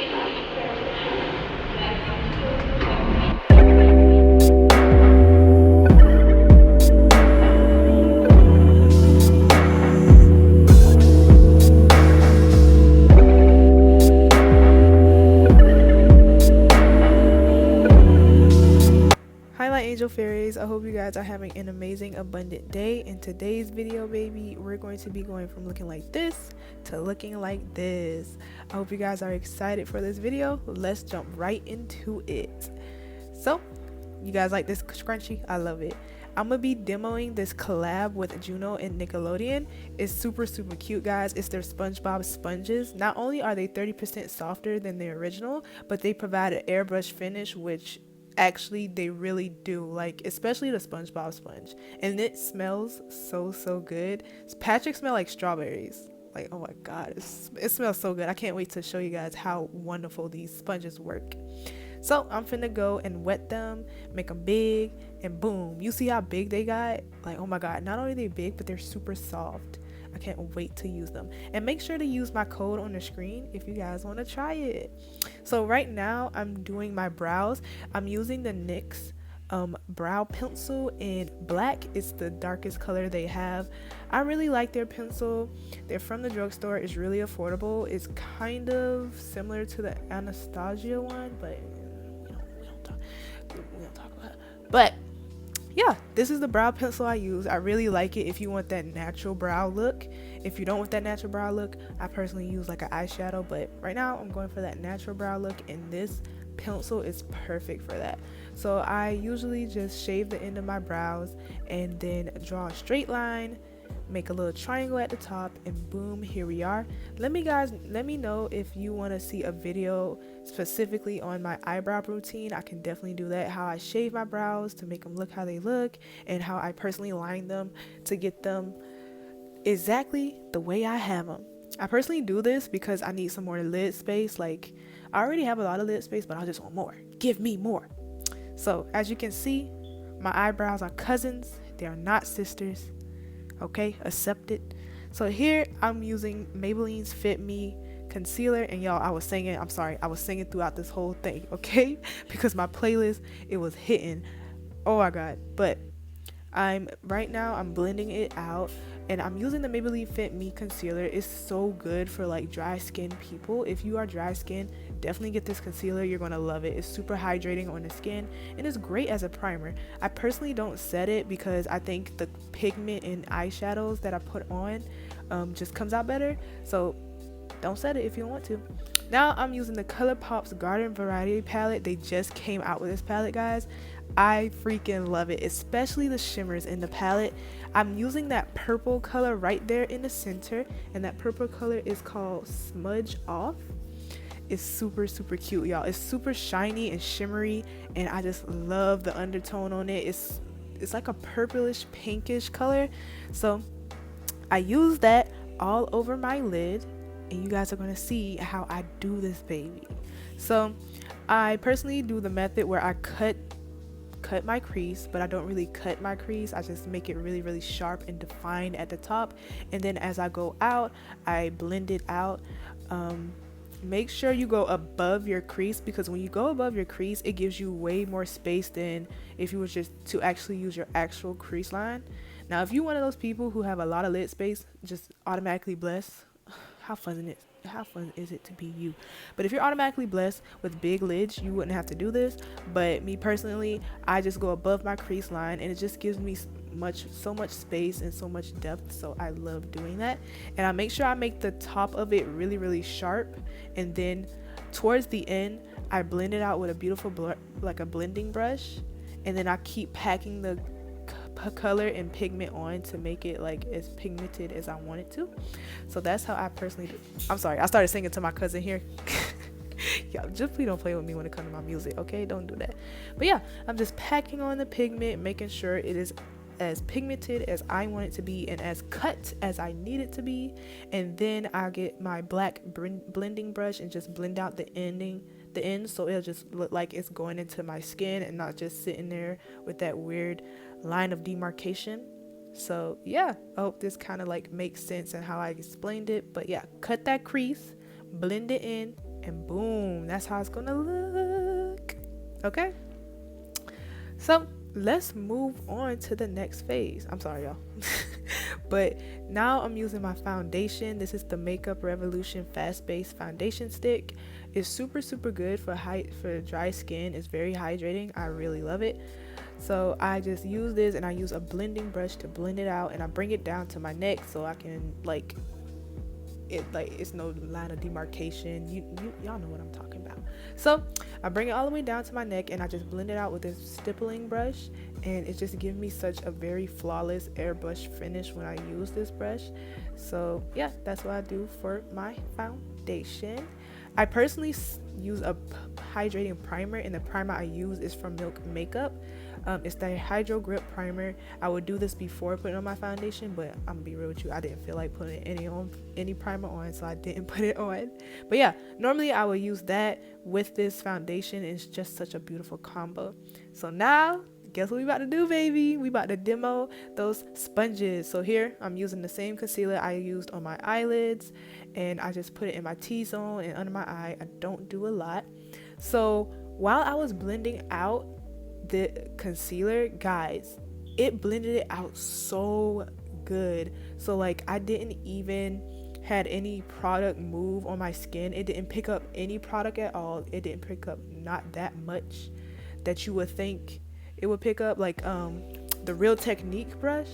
Highlight Angel Fairies, I hope you guys are having an amazing abundant day. In today's video, baby, we're going to be going from looking like this to looking like this. I hope you guys are excited for this video. Let's jump right into it. So you guys like this scrunchie? I love it. I'm gonna be demoing this collab with Juno and Nickelodeon. It's super cute, guys. It's their SpongeBob sponges. Not only are they 30% softer than the original, but they provide an airbrush finish, which actually they really do, like especially the SpongeBob sponge, and it smells so good. Patrick smell like strawberries. Like, oh my god, it smells so good. I can't wait to show you guys how wonderful these sponges work. So I'm finna go and wet them, make them big, and boom, you see how big they got? Like, oh my god, not only are they big, but they're super soft. I can't wait to use them. And make sure to use my code on the screen if you guys want to try it. So right now I'm doing my brows. I'm using the NYX brow pencil in black. It's the darkest color they have. I really like their pencil. They're from the drugstore. It's really affordable. It's kind of similar to the Anastasia one, but we don't talk about it. But yeah, this is the brow pencil I use. I really like it if you want that natural brow look. If you don't want that natural brow look, I personally use like an eyeshadow, but right now I'm going for that natural brow look, and this pencil is perfect for that. So I usually just shave the end of my brows and then draw a straight line, make a little triangle at the top, and boom, here we are. Let me know if you want to see a video specifically on my eyebrow routine. I can definitely do that, how I shave my brows to make them look how they look, and how I personally line them to get them exactly the way I have them. I personally do this because I need some more lid space. Like, I already have a lot of lid space, but I just want more. Give me more. So as you can see, my eyebrows are cousins. They are not sisters. Okay, accept it. So here I'm using Maybelline's Fit Me Concealer, and y'all, I was singing throughout this whole thing, okay? Because my playlist, it was hitting. Oh my god. But right now I'm blending it out, and I'm using the Maybelline Fit Me Concealer. It's so good for like dry skin people. If you are dry skin, definitely get this concealer. You're gonna love it. It's super hydrating on the skin, and it's great as a primer. I personally don't set it because I think the pigment in eyeshadows that I put on just comes out better. So don't set it if you don't want to. Now I'm using the ColourPop's Garden Variety palette. They just came out with this palette, guys. I freaking love it, especially the shimmers in the palette. I'm using that purple color right there in the center, and that purple color is called Smudge Off. It's super cute, y'all. It's super shiny and shimmery, and I just love the undertone on it. It's like a purplish pinkish color. So I use that all over my lid, and you guys are going to see how I do this baby. So I personally do the method where I cut my crease, but I don't really cut my crease. I just make it really sharp and defined at the top, and then as I go out, I blend it out. Make sure you go above your crease, because when you go above your crease, it gives you way more space than if you were just to actually use your actual crease line. Now, if you're one of those people who have a lot of lid space, just automatically blessed. How fun is it to be you? But if you're automatically blessed with big lids, you wouldn't have to do this. But me personally, I just go above my crease line, and it just gives me so much space and so much depth. So I love doing that, and I make sure I make the top of it really sharp, and then towards the end I blend it out with a beautiful like a blending brush, and then I keep packing the color and pigment on to make it like as pigmented as I want it to. So that's how I personally do. I'm sorry, I started singing to my cousin here. Y'all, just please don't play with me when it comes to my music, okay? Don't do that. But yeah, I'm just packing on the pigment, making sure it is as pigmented as I want it to be and as cut as I need it to be. And then I'll get my black blending brush and just blend out the end, so it'll just look like it's going into my skin and not just sitting there with that weird line of demarcation. So yeah, I hope this kind of like makes sense and how I explained it. But yeah, cut that crease, blend it in, and boom, that's how it's gonna look. Okay, so let's move on to the next phase. I'm sorry, y'all. But now I'm using my foundation. This is the Makeup Revolution Fast Base Foundation Stick. It's super good for dry skin. It's very hydrating. I really love it. So I just use this, and I use a blending brush to blend it out, and I bring it down to my neck so I can it's no line of demarcation. Y'all know what I'm talking about. So I bring it all the way down to my neck, and I just blend it out with this stippling brush, and it just gives me such a very flawless airbrush finish when I use this brush. So yeah, that's what I do for my foundation. I personally use a hydrating primer, and the primer I use is from Milk Makeup. It's the Hydro Grip Primer. I would do this before putting on my foundation, but I'm gonna be real with you, I didn't feel like putting any primer on, so I didn't put it on. But yeah, normally I would use that with this foundation. It's just such a beautiful combo. So now, guess what we about to do, baby? We about to demo those sponges. So here I'm using the same concealer I used on my eyelids, and I just put it in my T-zone and under my eye. I don't do a lot. So while I was blending out the concealer, guys, it blended it out so good. So like, I didn't even had any product move on my skin. It didn't pick up any product at all. It didn't pick up not that much that you would think it would pick up. Like the Real Technique brush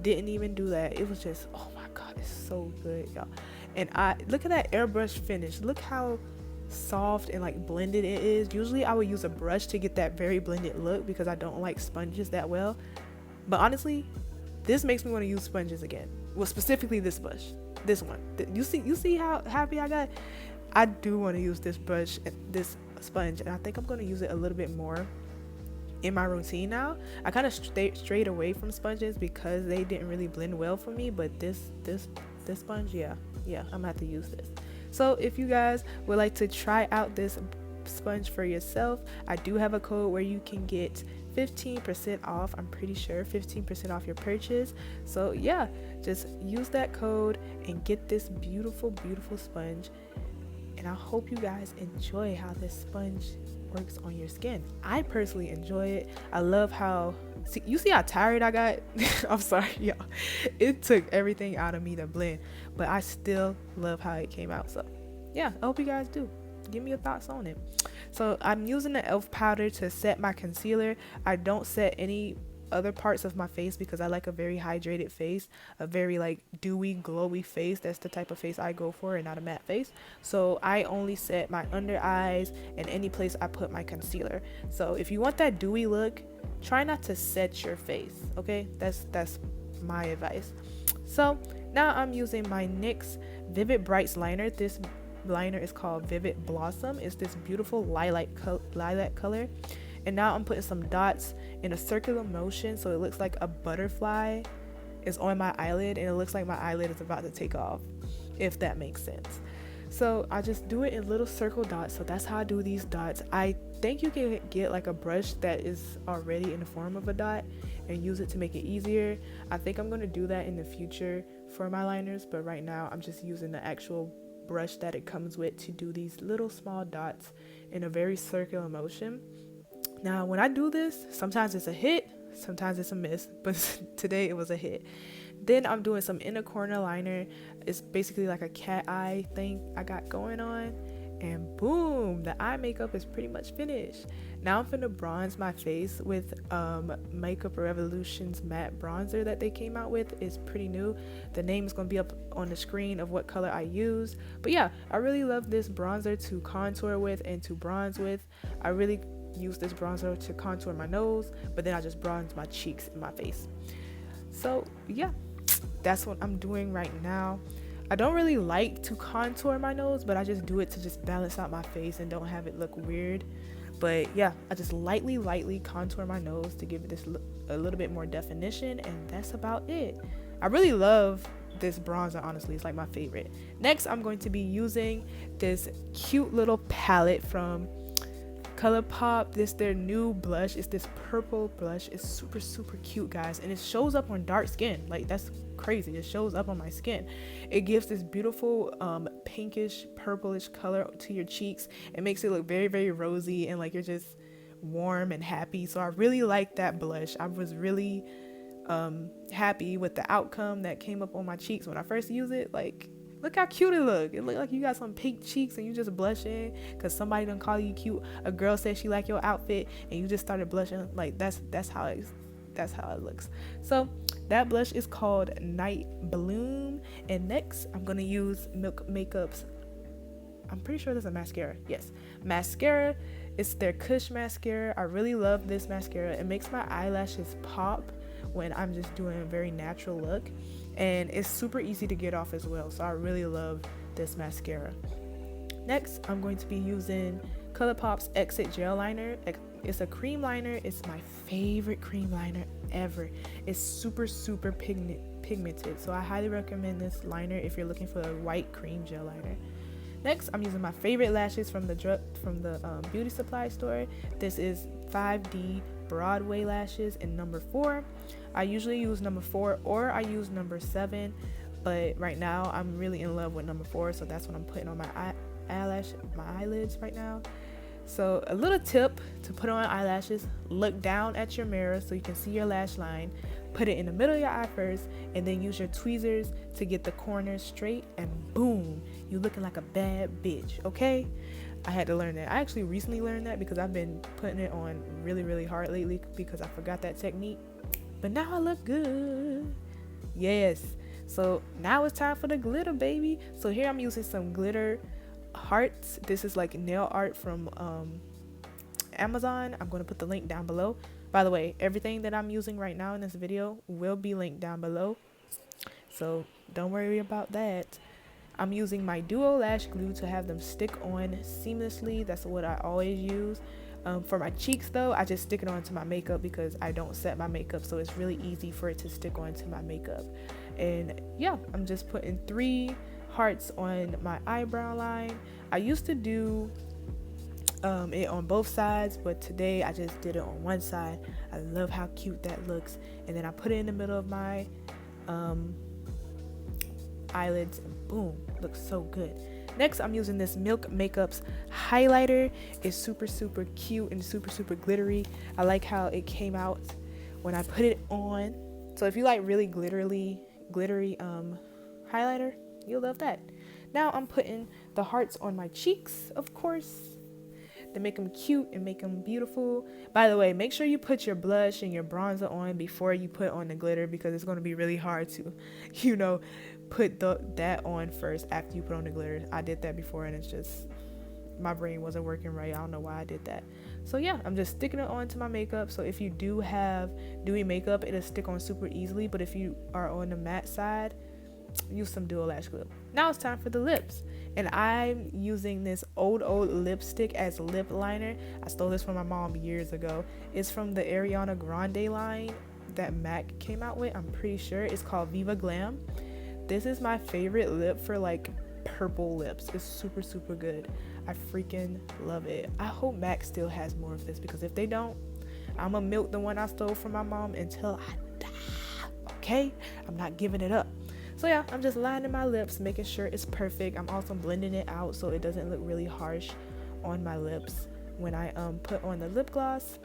didn't even do that. It was just, oh my god, it's so good, y'all. And I look at that airbrush finish. Look how soft and like blended it is. Usually I would use a brush to get that very blended look because I don't like sponges that well, but honestly this makes me want to use sponges again. Well, specifically this one. You see how happy I got? I do want to use this brush, this sponge, and I think I'm going to use it a little bit more in my routine now. I kind of strayed away from sponges because they didn't really blend well for me, but this sponge, yeah, I'm gonna have to use this. So if you guys would like to try out this sponge for yourself, I do have a code where you can get 15% off. I'm pretty sure 15% off your purchase. So yeah, just use that code and get this beautiful sponge. And I hope you guys enjoy how this sponge works on your skin. I personally enjoy it. I love how, you see how tired I got? I'm sorry, y'all. It took everything out of me to blend, but I still love how it came out. So yeah, I hope you guys do. Give me your thoughts on it. So I'm using the e.l.f. powder to set my concealer. I don't set any other parts of my face because I like a very hydrated face, a very like dewy glowy face. That's the type of face I go for, and not a matte face. So I only set my under eyes and any place I put my concealer. So if you want that dewy look, try not to set your face, okay? That's my advice. So now I'm using my NYX Vivid Brights liner. This liner is called Vivid Blossom. It's this beautiful lilac color. And now I'm putting some dots in a circular motion so it looks like a butterfly is on my eyelid, and it looks like my eyelid is about to take off, if that makes sense. So I just do it in little circle dots. So that's how I do these dots. I think you can get like a brush that is already in the form of a dot and use it to make it easier. I think I'm going to do that in the future for my liners, but right now I'm just using the actual brush that it comes with to do these little small dots in a very circular motion. Now when I do this, sometimes it's a hit, sometimes it's a miss, but today it was a hit. Then I'm doing some inner corner liner. It's basically like a cat eye thing I got going on, and boom, the eye makeup is pretty much finished. Now I'm finna bronze my face with Makeup Revolution's matte bronzer that they came out with. It's pretty new. The name is gonna be up on the screen of what color I use. But yeah, I really love this bronzer to contour with and to bronze with. I really use this bronzer to contour my nose, but then I just bronze my cheeks and my face. So yeah, that's what I'm doing right now. I don't really like to contour my nose, but I just do it to just balance out my face and don't have it look weird. But yeah, I just lightly contour my nose to give it this a little bit more definition, and that's about it. I really love this bronzer, honestly. It's like my favorite. Next, I'm going to be using this cute little palette from ColourPop. This their new blush. It's this purple blush. It's super cute, guys, and it shows up on dark skin. Like, that's crazy. It shows up on my skin. It gives this beautiful pinkish purplish color to your cheeks. It makes it look very, very rosy and like you're just warm and happy. So I really like that blush. I was really happy with the outcome that came up on my cheeks when I first used it. Like, look how cute it looked. It looked like you got some pink cheeks and you just blushing because somebody done call you cute. A girl said she liked your outfit and you just started blushing. Like, that's how it looks. So that blush is called Night Bloom. And next I'm gonna use Milk Makeup's, I'm pretty sure this is a mascara. Yes, mascara. It's their Kush mascara. I really love this mascara. It makes my eyelashes pop when I'm just doing a very natural look, and it's super easy to get off as well. So I really love this mascara. Next, I'm going to be using ColourPop's Exit Gel Liner. It's a cream liner. It's my favorite cream liner ever. It's super pigmented, so I highly recommend this liner if you're looking for a white cream gel liner. Next, I'm using my favorite lashes from the beauty supply store. This is 5D Broadway lashes in number 4. I usually use number 4 or I use number 7, but right now I'm really in love with number 4, so that's what I'm putting on my eyelids right now. So a little tip to put on eyelashes: look down at your mirror so you can see your lash line. Put it in the middle of your eye first, and then use your tweezers to get the corners straight, and boom, you looking like a bad bitch. Okay, I had to learn that. I actually recently learned that because I've been putting it on really hard lately because I forgot that technique, but now I look good. Yes, so now it's time for the glitter, baby. So here I'm using some glitter hearts. This is like nail art from Amazon. I'm going to put the link down below. By the way, everything that I'm using right now in this video will be linked down below, so don't worry about that. I'm using my Duo Lash Glue to have them stick on seamlessly. That's what I always use. For my cheeks though, I just stick it onto my makeup because I don't set my makeup, so it's really easy for it to stick onto my makeup. And yeah, I'm just putting 3 hearts on my eyebrow line. I used to do it on both sides, but today I just did it on one side. I love how cute that looks. And then I put it in the middle of my eyelids, and boom, looks so good. Next, I'm using this Milk Makeup's highlighter. It's super cute and super glittery. I like how it came out when I put it on. So if you like really glittery highlighter, you'll love that. Now I'm putting the hearts on my cheeks, of course, to make them cute and make them beautiful. By the way, make sure you put your blush and your bronzer on before you put on the glitter, because it's going to be really hard to, put that on first after you put on the glitter. I did that before and it's just, my brain wasn't working right. I don't know why I did that. So yeah, I'm just sticking it onto my makeup. So if you do have dewy makeup, it'll stick on super easily. But if you are on the matte side, use some Duo Lash Glue. Now it's time for the lips, and I'm using this old lipstick as lip liner. I stole this from my mom years ago. It's from the Ariana Grande line that MAC came out with. I'm pretty sure it's called Viva Glam. This is my favorite lip for like purple lips. It's super good. I freaking love it. I hope MAC still has more of this, because if they don't, I'm gonna milk the one I stole from my mom until I die. Okay, I'm not giving it up. So yeah, I'm just lining my lips, making sure it's perfect. I'm also blending it out so it doesn't look really harsh on my lips when I put on the lip gloss.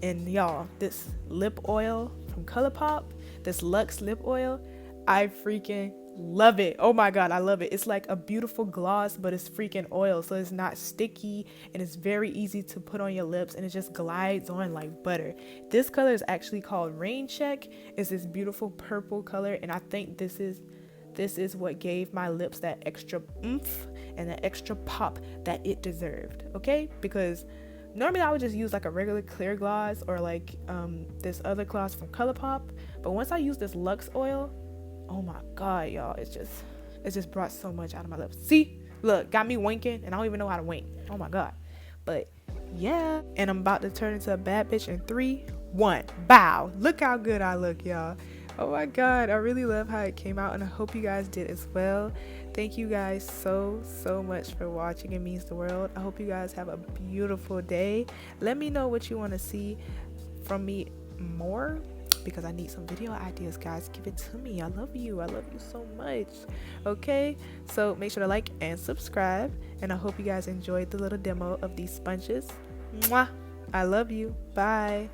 And y'all, this lip oil from ColourPop, this Luxe lip oil, I freaking love it. Oh my god, I love it. It's like a beautiful gloss, but it's freaking oil, so it's not sticky and it's very easy to put on your lips, and it just glides on like butter. This color is actually called Rain Check. It's this beautiful purple color, and I think this is what gave my lips that extra oomph and that extra pop that it deserved. Okay, because normally I would just use like a regular clear gloss or like this other gloss from ColourPop, but once I use this Luxe oil, oh my god, y'all, it just brought so much out of my lips. See, look, got me winking and I don't even know how to wink. Oh my god. But yeah, and I'm about to turn into a bad bitch in 3, 1, bow. Look how good I look, y'all. Oh my god, I really love how it came out, and I hope you guys did as well. Thank you guys so much for watching. It means the world. I hope you guys have a beautiful day. Let me know what you want to see from me more. because I need some video ideas, guys. Give it to me. I love you. I love you so much. Okay, so make sure to like and subscribe, and I hope you guys enjoyed the little demo of these sponges. Mwah! I love you. Bye.